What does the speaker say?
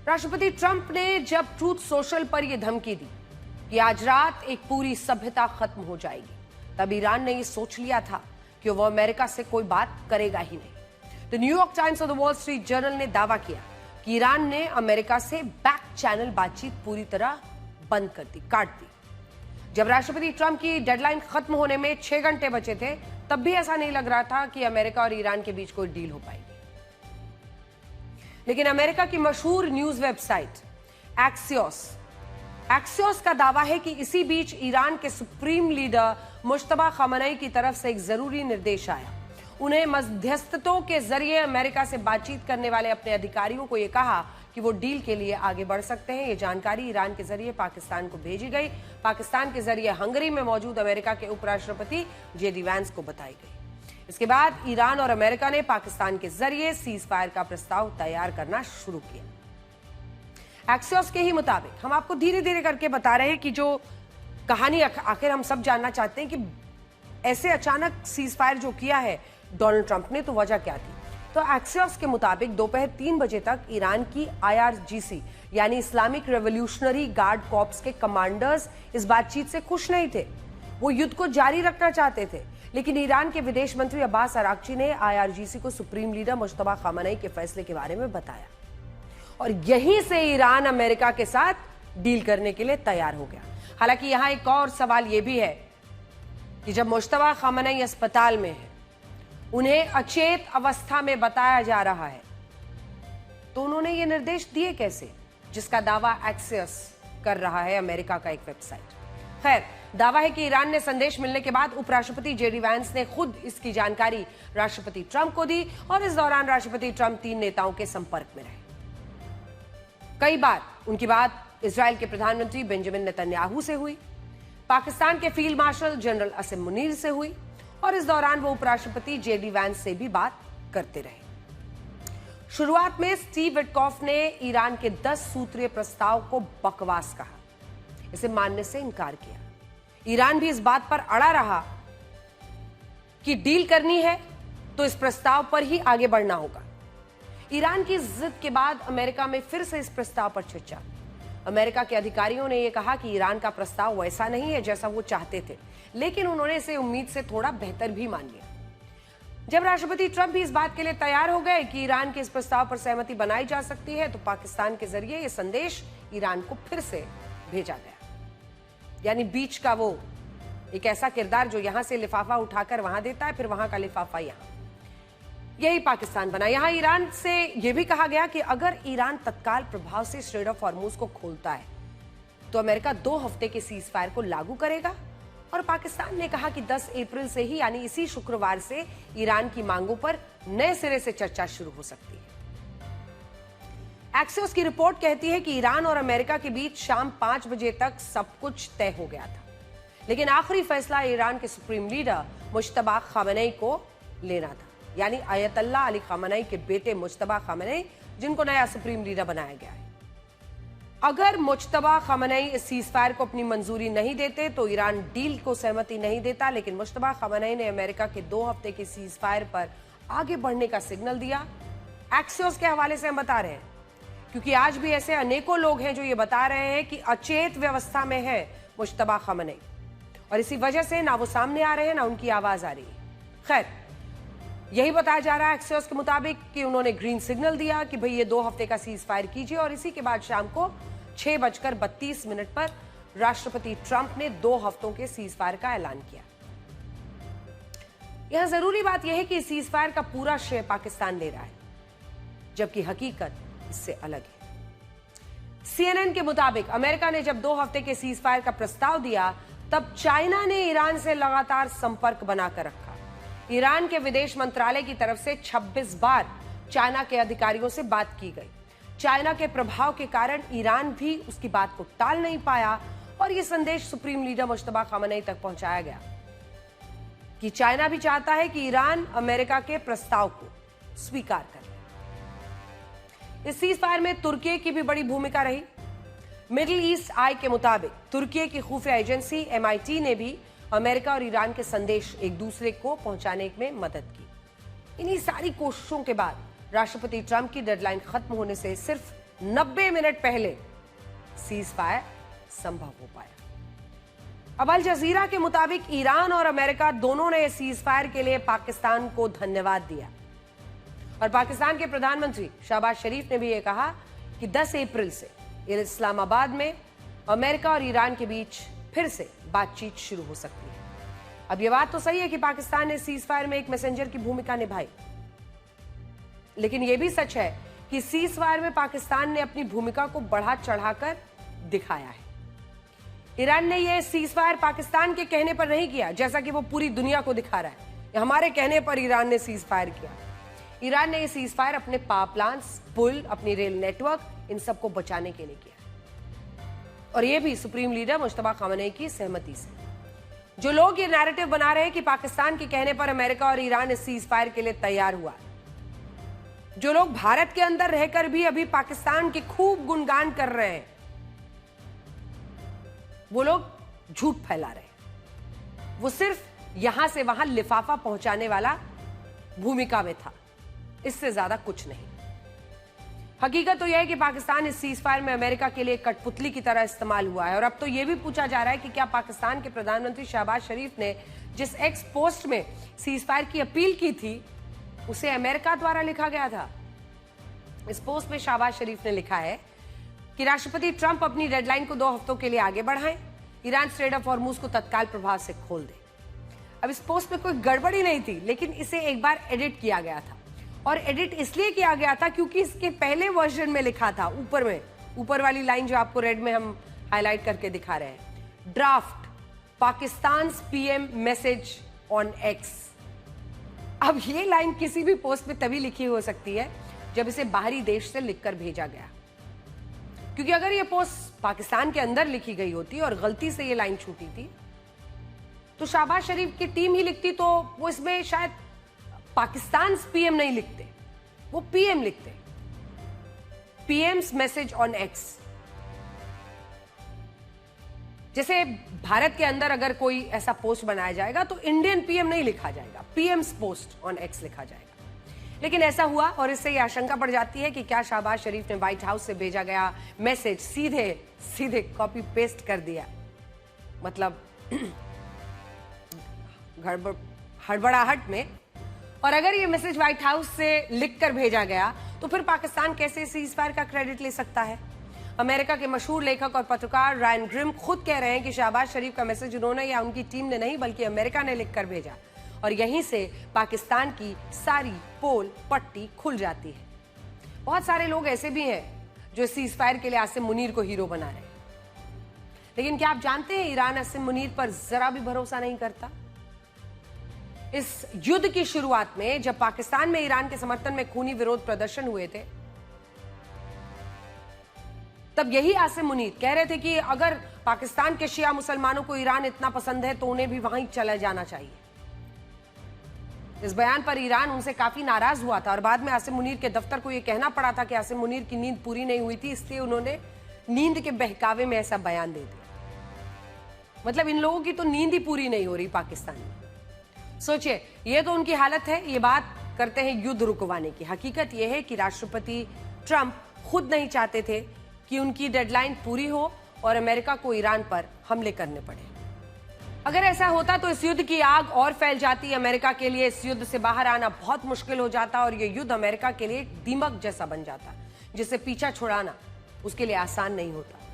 राष्ट्रपति ट्रंप ने जब ट्रूथ सोशल पर यह धमकी दी कि आज रात एक पूरी सभ्यता खत्म हो जाएगी, तब ईरान ने यह सोच लिया था कि वो अमेरिका से कोई बात करेगा ही नहीं। द न्यूयॉर्क टाइम्स और द वॉल स्ट्रीट जर्नल ने दावा किया कि ईरान ने अमेरिका से बैक चैनल बातचीत पूरी तरह बंद कर दी, काट दी। जब राष्ट्रपति ट्रंप की डेडलाइन खत्म होने में 6 घंटे बचे थे, तब भी ऐसा नहीं लग रहा था कि अमेरिका और ईरान के बीच कोई डील हो पाएगी। लेकिन अमेरिका की मशहूर न्यूज वेबसाइट एक्सियोस का दावा है कि इसी बीच ईरान के सुप्रीम लीडर मुश्तबा खamenei की तरफ से एक जरूरी निर्देश आया। उन्हें मध्यस्थतों के जरिए अमेरिका से बातचीत करने वाले अपने अधिकारियों को यह कहा कि वो डील के लिए आगे बढ़ सकते हैं। ये जानकारी ईरान के जरिए पाकिस्तान को भेजी गई। पाकिस्तान के जरिए हंगरी में मौजूद अमेरिका के उपराष्ट्रपति जेडी वैंस को बताई गई। इसके बाद ईरान और अमेरिका ने पाकिस्तान के जरिए सीज फायर का प्रस्ताव तैयार करना शुरू किया। एक्सियोस के ही मुताबिक हम आपको धीरे धीरे करके बता रहे हैं कि जो कहानी आखिर हम सब जानना चाहते हैं कि ऐसे अचानक सीज फायर जो किया है डोनाल्ड ट्रंप ने, तो वजह क्या थी। तो एक्सियोस के मुताबिक दोपहर 3 बजे तक ईरान की IRGC यानी इस्लामिक रेवोल्यूशनरी गार्ड कॉर्प्स के कमांडर्स इस बातचीत से खुश नहीं थे। वो युद्ध को जारी रखना चाहते थे, लेकिन ईरान के विदेश मंत्री अब्बास अराक्ची ने IRGC को सुप्रीम लीडर मुश्तबा खamenei के फैसले के बारे में बताया और यहीं से ईरान अमेरिका के साथ डील करने के लिए तैयार हो गया। हालांकि यहां एक और सवाल यह भी है कि जब मुश्तबा खamenei अस्पताल में है, उन्हें अचेत अवस्था में बताया जा रहा है, तो उन्होंने ये निर्देश दिए कैसे, जिसका दावा एक्सियोस कर रहा है, अमेरिका का एक वेबसाइट। खैर, दावा है कि ईरान ने संदेश मिलने के बाद उपराष्ट्रपति जेडी वैंस ने खुद इसकी जानकारी राष्ट्रपति ट्रंप को दी और इस दौरान राष्ट्रपति ट्रंप 3 नेताओं के संपर्क में रहे। कई बार उनकी बात इजराइल के प्रधानमंत्री बेंजामिन नेतन्याहू से हुई, पाकिस्तान के field marshal general Asim Munir से हुई और इस दौरान वो उपराष्ट्रपति जेडी वैंस से भी बात करते रहे। शुरुआत में स्टीव विटकॉफ ने ईरान के 10 सूत्रीय प्रस्ताव को बकवास कहा, इसे मानने से इनकार किया। ईरान भी इस बात पर अड़ा रहा कि डील करनी है तो इस प्रस्ताव पर ही आगे बढ़ना होगा। ईरान की जिद के बाद अमेरिका में फिर से इस प्रस्ताव पर चर्चा। अमेरिका के अधिकारियों ने यह कहा कि ईरान का प्रस्ताव वैसा नहीं है जैसा वो चाहते थे, लेकिन उन्होंने इसे उम्मीद से थोड़ा बेहतर भी मान लिया। जब राष्ट्रपति ट्रंप भी इस बात के लिए तैयार हो गए कि ईरान के इस प्रस्ताव पर सहमति बनाई जा सकती है, तो पाकिस्तान के जरिए यह संदेश ईरान को फिर से भेजा गया। यानी बीच का वो एक ऐसा किरदार जो यहां से लिफाफा उठाकर वहां देता है, फिर वहां का लिफाफा यहां, यही पाकिस्तान बना। यहां ईरान से यह भी कहा गया कि अगर ईरान तत्काल प्रभाव से स्ट्रेट ऑफ हॉर्मूज को खोलता है तो अमेरिका 2 हफ्ते के सीज फायर को लागू करेगा। और पाकिस्तान ने कहा कि 10 अप्रैल से ही यानी इसी शुक्रवार से ईरान की मांगों पर नए सिरे से चर्चा शुरू हो सकती है। एक्सियोस की रिपोर्ट कहती है कि ईरान और अमेरिका के बीच शाम 5 बजे तक सब कुछ तय हो गया था, लेकिन आखिरी फैसला ईरान के सुप्रीम लीडर मुश्तबा खamenei को लेना था, यानी अयतुल्लाह अली खamenei के बेटे मुश्तबा खamenei, जिनको नया सुप्रीम लीडर बनाया गया है। अगर मुश्तबा खamenei इस सीज फायर को अपनी मंजूरी नहीं देते तो ईरान डील को सहमति नहीं देता, लेकिन मुश्तबा खamenei ने अमेरिका के 2 हफ्ते के सीज फायर पर आगे बढ़ने का सिग्नल दिया। एक्सियोस के हवाले से हम बता रहे हैं, क्योंकि आज भी ऐसे अनेकों लोग हैं जो ये बता रहे हैं कि अचेत व्यवस्था में है मुश्तबा खamenei, और इसी वजह से ना वो सामने आ रहे हैं ना उनकी आवाज आ रही है। खैर, यही बताया जा रहा है एक्सियोस के मुताबिक कि उन्होंने ग्रीन सिग्नल दिया कि भाई ये 2 हफ्ते का सीज फायर कीजिए, और इसी के बाद शाम को 6:32 पर राष्ट्रपति ट्रंप ने 2 हफ्तों के सीज फायर का ऐलान किया। यहां जरूरी बात यह है कि सीज फायर का पूरा श्रेय पाकिस्तान ले रहा है, जबकि हकीकत इससे अलग है। CNN के मुताबिक अमेरिका ने जब 2 हफ्ते के सीज फायर का प्रस्ताव दिया, तब चाइना ने ईरान से लगातार संपर्क बनाकर रखा। ईरान के विदेश मंत्रालय की तरफ से 26 बार चाइना के अधिकारियों से बात की गई। चाइना के प्रभाव के कारण ईरान भी उसकी बात को टाल नहीं पाया और यह संदेश सुप्रीम लीडर मुश्तबा खamenei तक पहुंचाया गया कि चाइना भी चाहता है कि ईरान अमेरिका के प्रस्ताव को स्वीकार करे। इस सीज फायर में तुर्की की भी बड़ी भूमिका रही। मिडिल ईस्ट आई के मुताबिक तुर्की की खुफिया एजेंसी MIT ने भी अमेरिका और ईरान के संदेश एक दूसरे को पहुंचाने में मदद की। इन्हीं सारी कोशिशों के बाद राष्ट्रपति ट्रंप की डेडलाइन खत्म होने से सिर्फ 90 मिनट पहले सीज फायर संभव हो पाया। अब अल जजीरा के मुताबिक ईरान और अमेरिका दोनों ने सीज फायर के लिए पाकिस्तान को धन्यवाद दिया और पाकिस्तान के प्रधानमंत्री शहबाज शरीफ ने भी यह कहा कि 10 अप्रैल से इस्लामाबाद में अमेरिका और ईरान के बीच फिर से बातचीत शुरू हो सकती है। अब यह बात तो सही है कि पाकिस्तान ने सीज फायर में एक मैसेंजर की भूमिका निभाई, लेकिन यह भी सच है कि सीज फायर में पाकिस्तान ने अपनी भूमिका को बढ़ा चढ़ाकर दिखाया है। ईरान ने यह सीज फायर पाकिस्तान के कहने पर नहीं किया, जैसा कि वो पूरी दुनिया को दिखा रहा है। हमारे कहने पर ईरान ने सीज फायर किया। ईरान ने यह सीज फायर अपने पावर प्लांट्स, पुल, अपनी रेल नेटवर्क, इन सबको बचाने के लिए किया और यह भी सुप्रीम लीडर मुश्तबा खामनेई की सहमति से। जो लोग ये नैरेटिव बना रहे हैं कि पाकिस्तान के कहने पर अमेरिका और ईरान इस सीज फायर के लिए तैयार हुआ, जो लोग भारत के अंदर रहकर भी अभी पाकिस्तान के खूब गुणगान कर रहे हैं, वो लोग झूठ फैला रहे हैं। वो सिर्फ यहां से वहां लिफाफा पहुंचाने वाला भूमिका में था, इससे ज्यादा कुछ नहीं। हकीकत तो यह है कि पाकिस्तान इस सीज फायर में अमेरिका के लिए कठपुतली की तरह इस्तेमाल हुआ है और अब तो यह भी पूछा जा रहा है कि क्या पाकिस्तान के प्रधानमंत्री शहबाज शरीफ ने जिस एक्स पोस्ट में सीज फायर की अपील की थी उसे अमेरिका द्वारा लिखा गया था। इस पोस्ट में शहबाज शरीफ ने लिखा है कि राष्ट्रपति ट्रंप अपनी डेडलाइन को 2 हफ्तों के लिए आगे बढ़ाएं, ईरान स्ट्रेट ऑफ हॉर्मुज को तत्काल प्रभाव से खोल दे। अब इस पोस्ट में कोई गड़बड़ी नहीं थी, लेकिन इसे एक बार एडिट किया गया था और एडिट इसलिए किया गया था क्योंकि इसके पहले वर्जन में लिखा था, ऊपर वाली लाइन जो आपको रेड में हम हाईलाइट करके दिखा रहे हैं, draft Pakistan PM message on x. अब ये लाइन किसी भी पोस्ट में तभी लिखी हो सकती है जब इसे बाहरी देश से लिखकर भेजा गया, क्योंकि अगर ये पोस्ट पाकिस्तान के अंदर लिखी गई होती और गलती से ये लाइन छूटी थी तो शहबाज शरीफ की टीम ही लिखती, तो वो इसमें शायद पाकिस्तान पीएम नहीं लिखते, वो पीएम लिखते, पीएम्स मैसेज ऑन एक्स। जैसे भारत के अंदर अगर कोई ऐसा पोस्ट बनाया जाएगा तो इंडियन पीएम नहीं लिखा जाएगा, पीएम्स पोस्ट ऑन एक्स लिखा जाएगा। लेकिन ऐसा हुआ और इससे यह आशंका बढ़ जाती है कि क्या शहबाज शरीफ ने व्हाइट हाउस से भेजा गया मैसेज सीधे कॉपी पेस्ट कर दिया, मतलब हड़बड़ाहट में। और अगर ये मैसेज व्हाइट हाउस से लिखकर भेजा गया तो फिर पाकिस्तान कैसे सीज फायर का क्रेडिट ले सकता है? अमेरिका के मशहूर लेखक और पत्रकार रायन ग्रिम खुद कह रहे हैं कि शहबाज शरीफ का मैसेज उन्होंने या उनकी टीम ने नहीं बल्कि अमेरिका ने लिखकर भेजा और यहीं से पाकिस्तान की सारी पोल पट्टी खुल जाती है। बहुत सारे लोग ऐसे भी हैं जो सीज फायर के लिए आसिम मुनीर को हीरो बना रहे हैं, लेकिन क्या आप जानते हैं ईरान आसिम मुनीर पर जरा भी भरोसा नहीं करता। इस युद्ध की शुरुआत में जब पाकिस्तान में ईरान के समर्थन में खूनी विरोध प्रदर्शन हुए थे, तब यही आसिम मुनीर कह रहे थे कि अगर पाकिस्तान के शिया मुसलमानों को ईरान इतना पसंद है तो उन्हें भी वहीं चला जाना चाहिए। इस बयान पर ईरान उनसे काफी नाराज हुआ था और बाद में आसिम मुनीर के दफ्तर को यह कहना पड़ा था कि आसिम मुनीर की नींद पूरी नहीं हुई थी, इसलिए उन्होंने नींद के बहकावे में ऐसा बयान दे दिया। मतलब इन लोगों की तो नींद ही पूरी नहीं हो रही पाकिस्तान में। सोचिए, ये तो उनकी हालत है। ये बात करते हैं युद्ध रुकवाने की। हकीकत यह है कि राष्ट्रपति ट्रंप खुद नहीं चाहते थे कि उनकी डेडलाइन पूरी हो और अमेरिका को ईरान पर हमले करने पड़े। अगर ऐसा होता तो इस युद्ध की आग और फैल जाती। अमेरिका के लिए इस युद्ध से बाहर आना बहुत मुश्किल हो जाता और यह युद्ध अमेरिका के लिए दीमक जैसा बन जाता, जिसे पीछा छुड़ाना उसके लिए आसान नहीं होता।